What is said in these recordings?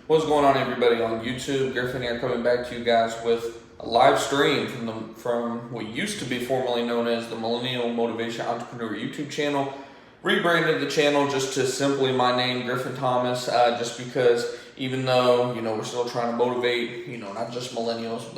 What's going on, everybody on YouTube? Griffin here, coming back to you guys with a live stream from what used to be formerly known as the Millennial Motivation Entrepreneur YouTube channel. Rebranded the channel just to simply my name, Griffin Thomas, just because even though, we're still trying to motivate, not just millennials,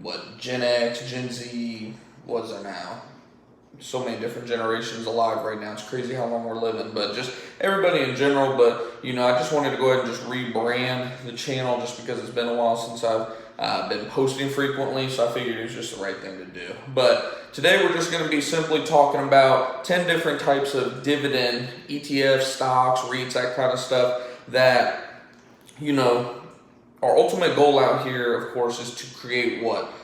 but Gen X, Gen Z, what is there now? So many different generations alive right now. It's crazy how long we're living, but just everybody in general. But I just wanted to go ahead and just rebrand the channel just because it's been a while since I've been posting frequently, so I figured it was just the right thing to do. But today we're just going to be simply talking about 10 different types of dividend ETFs, stocks, REITs, that kind of stuff that our ultimate goal out here, of course, is to create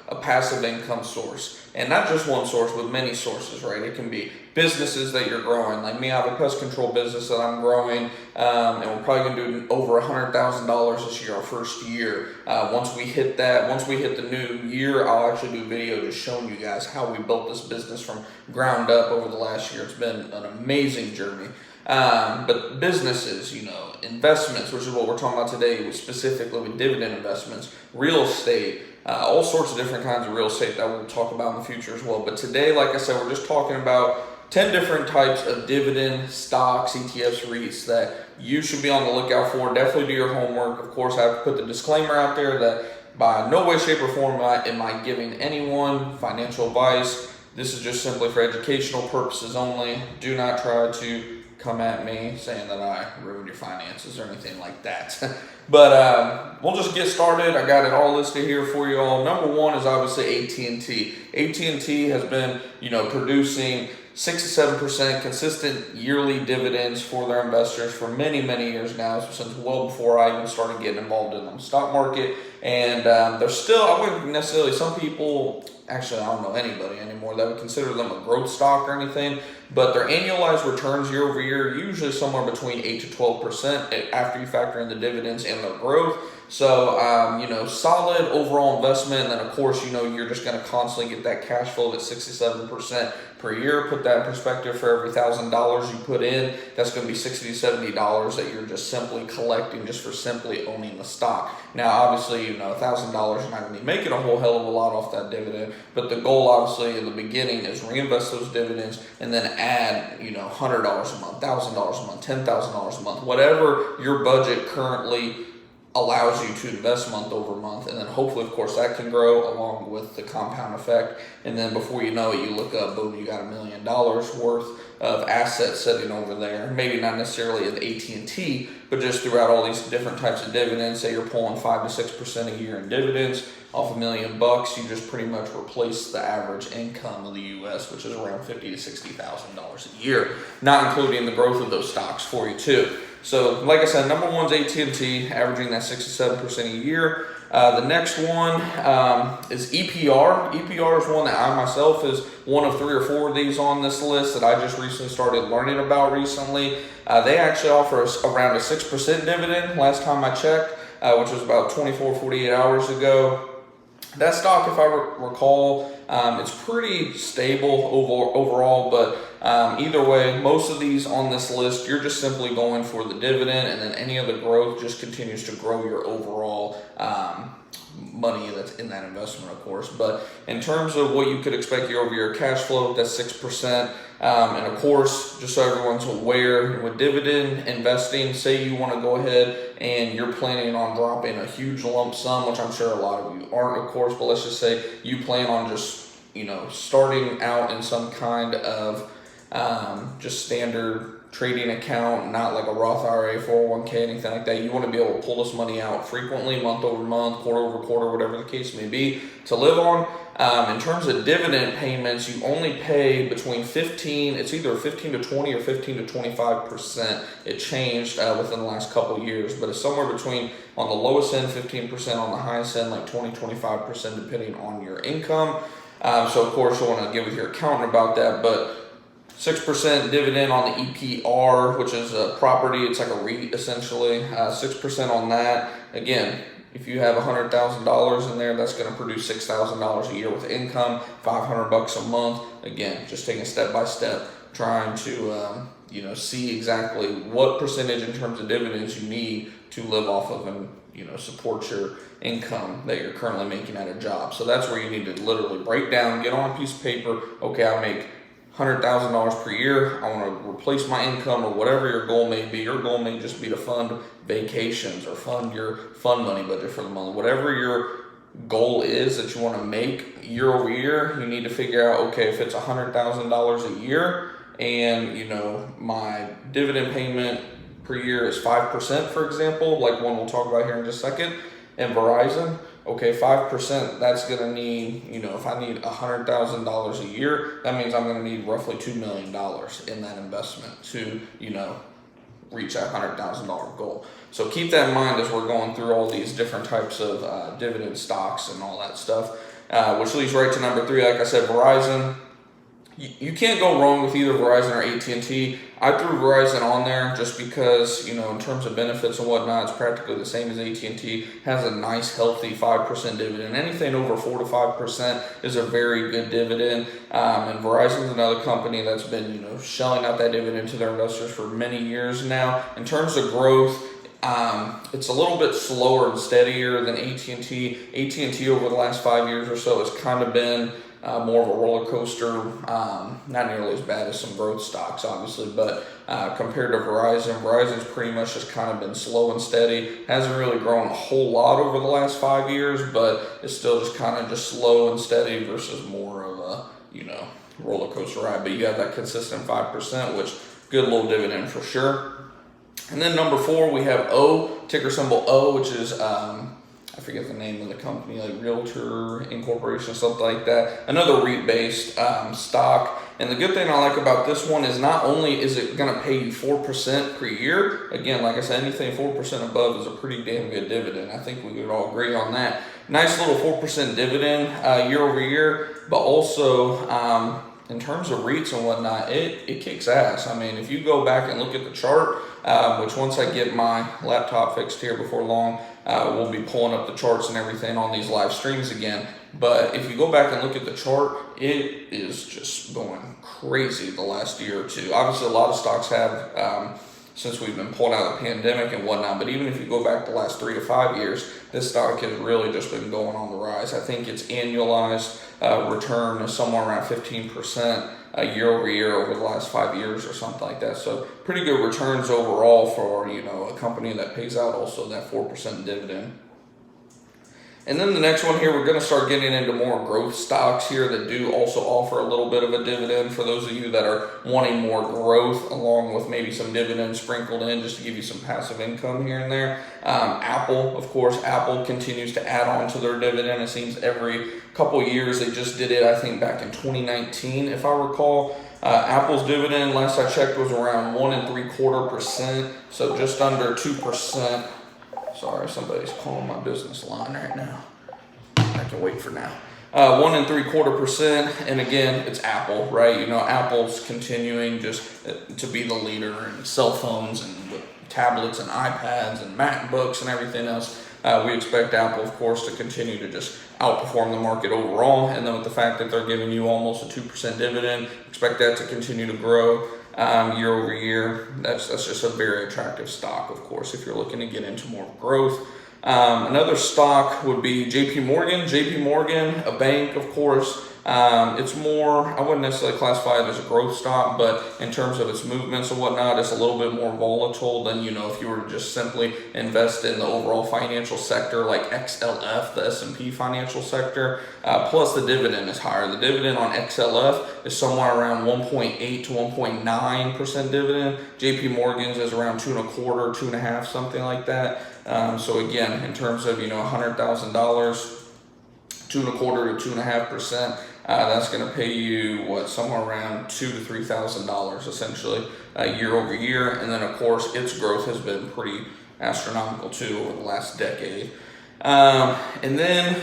a passive income source. And not just one source, but many sources, right? It can be businesses that you're growing. Like me, I have a pest control business that I'm growing, and we're probably going to do over $100,000 this year, our first year. Once we hit the new year, I'll actually do a video just showing you guys how we built this business from ground up over the last year. It's been an amazing journey. But businesses, investments, which is what we're talking about today, specifically with dividend investments, real estate, all sorts of different kinds of real estate that we'll talk about in the future as well. But today, like I said, we're just talking about 10 different types of dividend stocks, ETFs, REITs that you should be on the lookout for. Definitely do your homework. Of course, I have to put the disclaimer out there that by no way, shape, or form am I giving anyone financial advice. This is just simply for educational purposes only. Do not try to come at me saying that I ruined your finances or anything like that. But we'll just get started. I got it all listed here for you all. Number one is obviously AT&T. AT&T has been, producing 6 to 7% consistent yearly dividends for their investors for many, many years now, since well before I even started getting involved in the stock market. And they're still, I wouldn't necessarily, some people, actually I don't know anybody anymore that would consider them a growth stock or anything, but their annualized returns year over year, usually somewhere between 8 to 12% after you factor in the dividends and their growth. So, solid overall investment. And then, of course, you're just going to constantly get that cash flow at 67% per year. Put that in perspective, for every $1,000 you put in, that's going to be $60 to $70 that you're just simply collecting just for simply owning the stock. Now, obviously, $1,000, you're not going to be making a whole hell of a lot off that dividend. But the goal, obviously, in the beginning is reinvest those dividends and then add, $100 a month, $1,000 a month, $10,000 a month, whatever your budget currently allows you to invest month over month, and then hopefully, of course, that can grow along with the compound effect. And then before you know it, you look up, boom, you got $1 million worth of assets sitting over there. Maybe not necessarily at AT&T, but just throughout all these different types of dividends. Say you're pulling 5 to 6% a year in dividends off $1 million, you just pretty much replace the average income of the U.S., which is around $50,000 to $60,000 a year, not including the growth of those stocks for you too. So, like I said, number one's AT&T, averaging that 6 to 7% a year. The next one is EPR. EPR is one that I myself is one of 3 or 4 of these on this list that I just recently started learning about recently. They actually offer us around a 6% dividend last time I checked, which was about 48 hours ago. That stock, if I recall, it's pretty stable overall, but either way, most of these on this list, you're just simply going for the dividend, and then any of the growth just continues to grow your overall money that's in that investment, of course. But in terms of what you could expect year over year cash flow, that's 6%. And of course, just so everyone's aware, with dividend investing, say you want to go ahead and you're planning on dropping a huge lump sum, which I'm sure a lot of you aren't, of course, but let's just say you plan on just, starting out in some kind of just standard trading account, not like a Roth IRA, 401k, anything like that. You want to be able to pull this money out frequently, month over month, quarter over quarter, whatever the case may be, to live on. In terms of dividend payments, you only pay between it's either 15 to 20 or 15 to 25%. It changed within the last couple of years, but it's somewhere between, on the lowest end, 15%, on the highest end, like 20, 25%, depending on your income. So, of course, you'll want to get with your accountant about that, but 6% dividend on the EPR, which is a property, it's like a REIT essentially, 6% on that. Again, if you have $100,000 in there, that's going to produce $6,000 a year with income, $500 a month. Again, just taking step by step, trying to see exactly what percentage in terms of dividends you need to live off of, and support your income that you're currently making at a job. So that's where you need to literally break down, get on a piece of paper. Okay, I make $100,000 per year. I want to replace my income, or whatever your goal may be. Your goal may just be to fund vacations or fund your fund money budget for the month. Whatever your goal is that you want to make year over year, you need to figure out, okay, if it's $100,000 a year and my dividend payment per year is 5%, for example, like one we'll talk about here in just a second, and Verizon, okay, 5%, that's going to need, if I need $100,000 a year, that means I'm going to need roughly $2 million in that investment to, reach that $100,000 goal. So keep that in mind as we're going through all these different types of dividend stocks and all that stuff, which leads right to number 3. Like I said, Verizon. You can't go wrong with either Verizon or AT&T. I threw Verizon on there just because, in terms of benefits and whatnot, it's practically the same as AT&T. Has a nice, healthy 5% dividend. Anything over 4 to 5% is a very good dividend. And Verizon's another company that's been, shelling out that dividend to their investors for many years now. In terms of growth, it's a little bit slower and steadier than AT&T. AT&T over the last 5 years or so has kind of been more of a roller coaster, not nearly as bad as some growth stocks, obviously, but compared to Verizon's pretty much just kind of been slow and steady. Hasn't really grown a whole lot over the last 5 years, but it's still just kind of just slow and steady versus more of a, roller coaster ride. But you have that consistent 5%, which good little dividend for sure. And then number 4, we have O, ticker symbol O, which is I forget the name of the company, like Realtor Incorporation, something like that. Another REIT-based stock. And the good thing I like about this one is not only is it going to pay you 4% per year. Again, like I said, anything 4% above is a pretty damn good dividend. I think we could all agree on that. Nice little 4% dividend year over year, but also in terms of REITs and whatnot, it kicks ass. I mean, if you go back and look at the chart, which once I get my laptop fixed here before long, we'll be pulling up the charts and everything on these live streams again. But if you go back and look at the chart, it is just going crazy the last year or two. Obviously, a lot of stocks have since we've been pulled out of the pandemic and whatnot. But even if you go back the last 3 to 5 years, this stock has really just been going on the rise. I think its annualized return is somewhere around 15% year over year over the last 5 years or something like that. So pretty good returns overall for a company that pays out also that 4% dividend. And then the next one here, we're going to start getting into more growth stocks here that do also offer a little bit of a dividend for those of you that are wanting more growth along with maybe some dividends sprinkled in just to give you some passive income here and there. Apple, of course, Apple continues to add on to their dividend. It seems every couple years. They just did it, I think, back in 2019, if I recall. Apple's dividend, last I checked, was around 1.75%, so just under 2%. Sorry, somebody's calling my business line right now. I can wait for now. 1.75%, and again, it's Apple, right? Apple's continuing just to be the leader in cell phones and tablets and iPads and MacBooks and everything else. We expect Apple, of course, to continue to just outperform the market overall, and then with the fact that they're giving you almost a 2% dividend, expect that to continue to grow year over year. That's just a very attractive stock, of course, if you're looking to get into more growth. Another stock would be JP Morgan. JP Morgan, a bank, of course. It's more, I wouldn't necessarily classify it as a growth stock, but in terms of its movements and whatnot, it's a little bit more volatile than, if you were to just simply invest in the overall financial sector like XLF, the S&P financial sector. Plus the dividend is higher. The dividend on XLF is somewhere around 1.8 to 1.9% dividend. JP Morgan's is around 2.25, 2.5, something like that. So again, in terms of, $100,000, 2.25 to 2.5%, that's going to pay you somewhere around $2,000 to $3,000 essentially year over year. And then of course its growth has been pretty astronomical too over the last decade. And then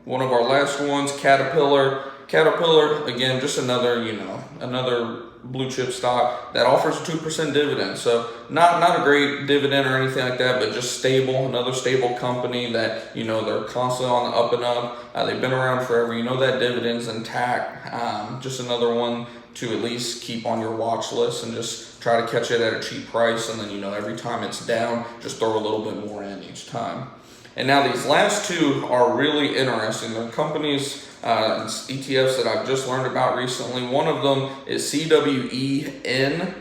one of our last ones, Caterpillar. Caterpillar, again, just another blue chip stock that offers a 2% dividend. So not a great dividend or anything like that, but just stable, another stable company that, they're constantly on the up and up. They've been around forever. That dividend's intact. Just another one to at least keep on your watch list and just try to catch it at a cheap price, and then, you know, every time it's down, just throw a little bit more in each time. And now these last two are really interesting. They're companies, ETFs that I've just learned about recently. One of them is CWEN,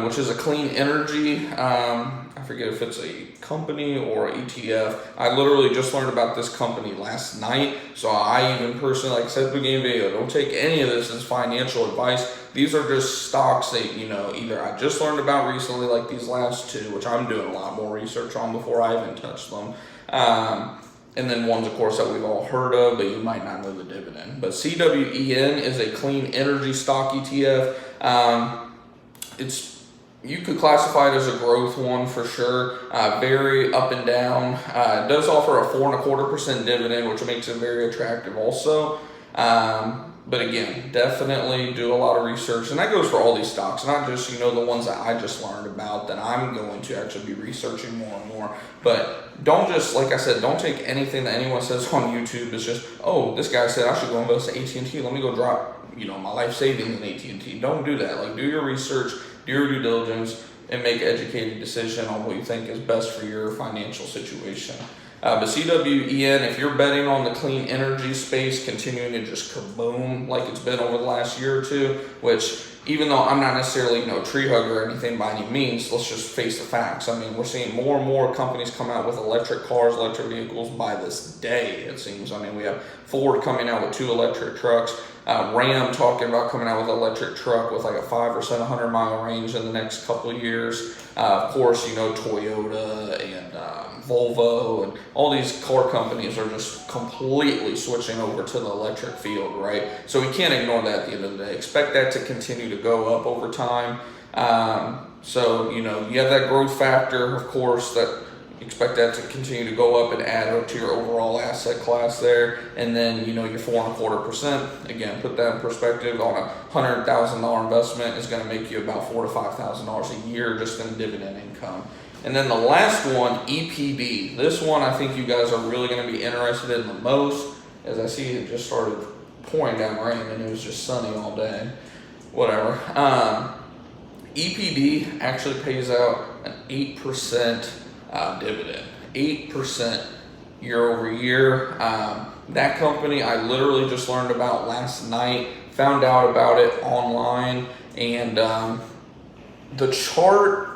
which is a clean energy. I forget if it's a company or ETF. I literally just learned about this company last night. So I even personally, like I said at the beginning of the video, don't take any of this as financial advice. These are just stocks that, you know, either I just learned about recently, like these last two, which I'm doing a lot more research on before I even touch them. And then ones, of course, that we've all heard of, but you might not know the dividend. But CWEN is a clean energy stock ETF. You could classify it as a growth one for sure. Very up and down. It does offer a 4.25% dividend, which makes it very attractive also. But again, definitely do a lot of research, and that goes for all these stocks, not just, you know, the ones that I just learned about that I'm going to actually be researching more and more. But don't just, like I said, don't take anything that anyone says on YouTube as just, oh, this guy said I should go invest in AT&T. Let me go drop, you know, my life savings in AT&T. Don't do that. Like, do your research, do your due diligence, and make an educated decision on what you think is best for your financial situation. But CWEN, if you're betting on the clean energy space continuing to just kaboom like it's been over the last year or two, which even though I'm not necessarily, you know, a tree hugger or anything by any means, let's just face the facts. I mean, we're seeing more and more companies come out with electric cars, electric vehicles by this day, it seems. I mean, we have Ford coming out with 2 electric trucks, Ram talking about coming out with an electric truck with like a 5 or 700 mile range in the next couple of years. Of course, you know, Toyota and Volvo and all these car companies are just completely switching over to the electric field, right? So we can't ignore that at the end of the day. Expect that to continue to go up over time. So, you know, you have that growth factor, of course, that expect that to continue to go up and add up to your overall asset class there. And then, you know, your 4.25%, again, put that in perspective, on a $100,000 investment is going to make you about $4,000 to $5,000 a year just in dividend income. And then the last one, EPB. This one I think you guys are really going to be interested in the most, as I see it just started pouring down rain and it was just sunny all day. Whatever. EPB actually pays out an 8% dividend. 8% year over year. That company I literally just learned about last night, found out about it online, and the chart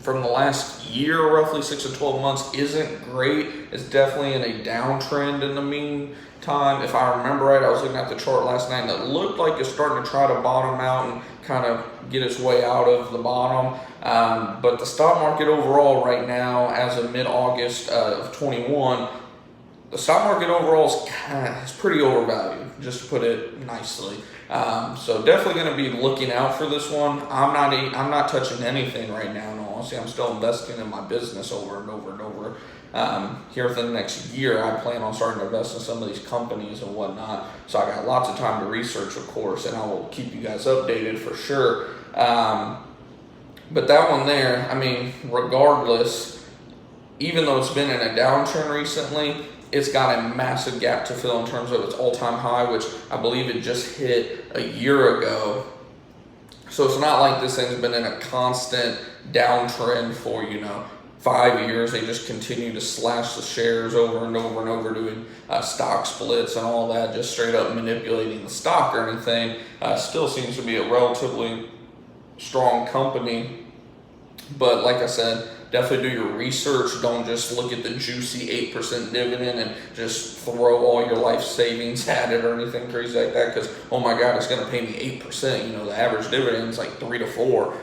from the last year, roughly 6 to 12 months, isn't great. It's definitely in a downtrend in the meantime. If I remember right, I was looking at the chart last night and it looked like it's starting to try to bottom out and kind of get its way out of the bottom. But the stock market overall right now, as of mid-August of 21, the stock market overall is pretty overvalued, just to put it nicely. So definitely going to be looking out for this one. I'm not touching anything right now. In all honesty, I'm still investing in my business over and over and over. Here for the next year, I plan on starting to invest in some of these companies and whatnot. So I got lots of time to research, of course, and I will keep you guys updated for sure. But that one there, I mean, regardless, even though it's been in a downtrend recently, it's got a massive gap to fill in terms of its all-time high, which I believe it just hit a year ago. So it's not like this thing's been in a constant downtrend for, 5 years. They just continue to slash the shares over and over and over, doing stock splits and all that, just straight up manipulating the stock or anything. Still seems to be a relatively strong company. But like I said, definitely do your research. Don't just look at the juicy 8% dividend and just throw all your life savings at it or anything crazy like that, because, oh my God, it's going to pay me 8%. The average dividend is like 3 to 4.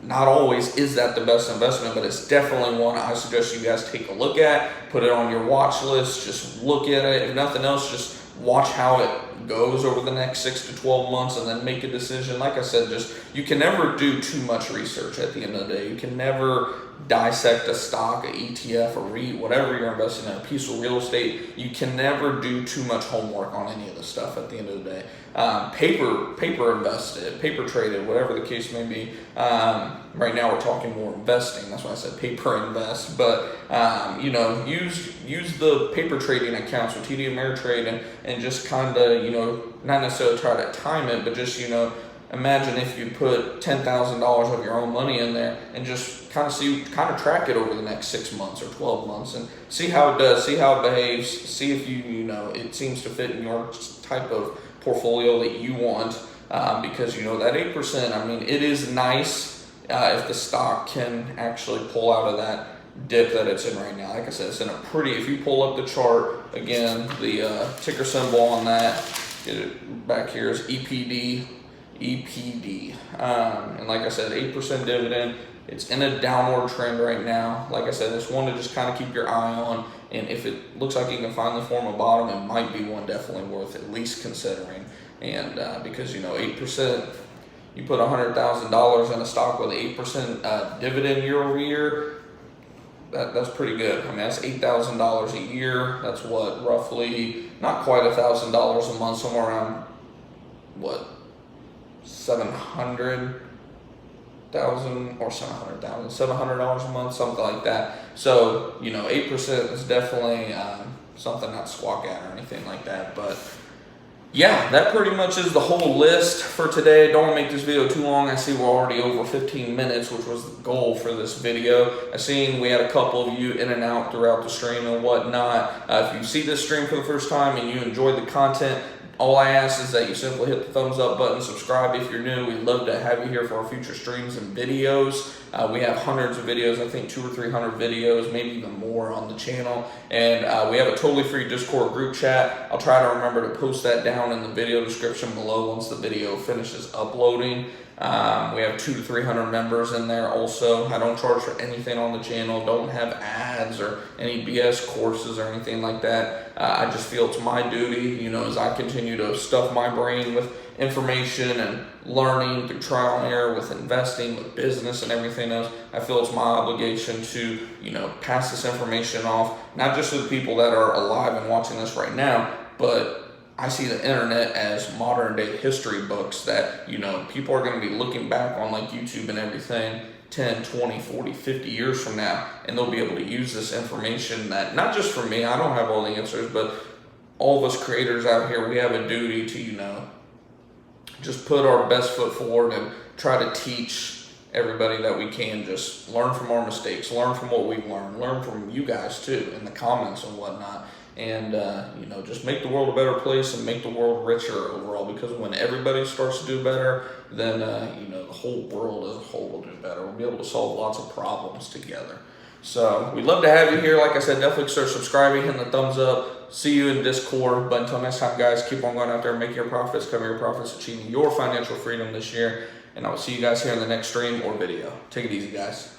Not always is that the best investment, but it's definitely one I suggest you guys take a look at. Put it on your watch list. Just look at it. If nothing else, just watch how it goes over the next 6 to 12 months and then make a decision. Like I said, you can never do too much research at the end of the day. You can never dissect a stock, an ETF, a REIT, whatever you're investing in, a piece of real estate. You can never do too much homework on any of this stuff at the end of the day. Paper invested, paper traded, whatever the case may be. Right now we're talking more investing. That's why I said paper invest. But, use the paper trading accounts with TD Ameritrade and just kind of, not necessarily try to time it, but just, imagine if you put $10,000 of your own money in there and just kind of track it over the next 6 months or 12 months and see how it does, see how it behaves, see if it seems to fit in your type of portfolio that you want. Because that 8%, I mean, it is nice if the stock can actually pull out of that dip that it's in right now. Like I said, it's in a if you pull up the chart, again, the ticker symbol on that, get it back here, is EPD. And like I said, 8% dividend. It's in a downward trend right now. Like I said, it's one to just kind of keep your eye on. And if it looks like it can finally form a bottom, it might be one definitely worth at least considering. And because 8%, you put $100,000 in a stock with 8% dividend year over year, that's pretty good. I mean, that's $8,000 a year. That's what, roughly not quite $1,000 a month, somewhere around what, $700,000 or $700 a month, something like that. So 8% is definitely something not to squawk at or anything like that, but. Yeah, that pretty much is the whole list for today. Don't want to make this video too long. I see we're already over 15 minutes, which was the goal for this video. I seen we had a couple of you in and out throughout the stream and whatnot. If you see this stream for the first time and you enjoyed the content, all I ask is that you simply hit the thumbs up button, subscribe if you're new. We'd love to have you here for our future streams and videos. We have hundreds of videos, I think 200 or 300 videos, maybe even more on the channel. And we have a totally free Discord group chat. I'll try to remember to post that down in the video description below once the video finishes uploading. We have 200 to 300 members in there also. I don't charge for anything on the channel, don't have ads or any BS courses or anything like that. I just feel it's my duty, as I continue to stuff my brain with information and learning through trial and error with investing, with business and everything else. I feel it's my obligation to, pass this information off, not just to the people that are alive and watching this right now, but I see the internet as modern day history books that, people are going to be looking back on, like YouTube and everything, 10, 20, 40, 50 years from now, and they'll be able to use this information that, not just for me, I don't have all the answers, but all of us creators out here, we have a duty to, just put our best foot forward and try to teach everybody that we can. Just learn from our mistakes, learn from what we've learn from you guys too in the comments and whatnot. And, just make the world a better place and make the world richer overall, because when everybody starts to do better, then, the whole world as a whole will do better. We'll be able to solve lots of problems together. So we'd love to have you here. Like I said, definitely start subscribing, hitting the thumbs up. See you in Discord. But until next time, guys, keep on going out there, making your profits, covering your profits, achieving your financial freedom this year. And I will see you guys here in the next stream or video. Take it easy, guys.